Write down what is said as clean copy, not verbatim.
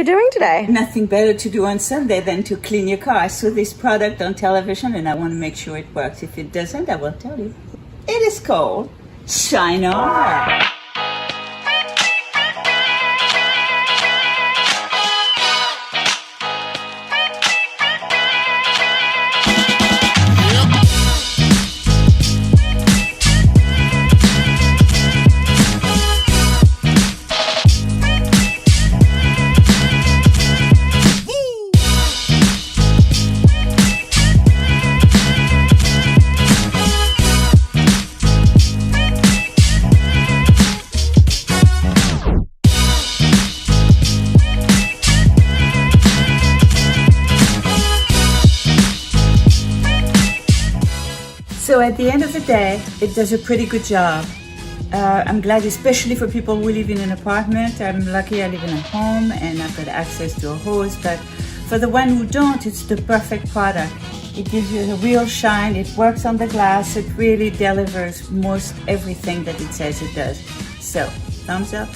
doing today? Nothing better to do on Sunday than to clean your car. I saw this product on television and I want to make sure it works. If it doesn't, I will tell you. It is called Shine On. So at the end of the day, it does a pretty good job. I'm glad, especially for people who live in an apartment. I'm lucky I live in a home and I've got access to a hose, but for the one who don't, it's the perfect product. It gives you a real shine, it works on the glass, it really delivers most everything that it says it does. So, thumbs up.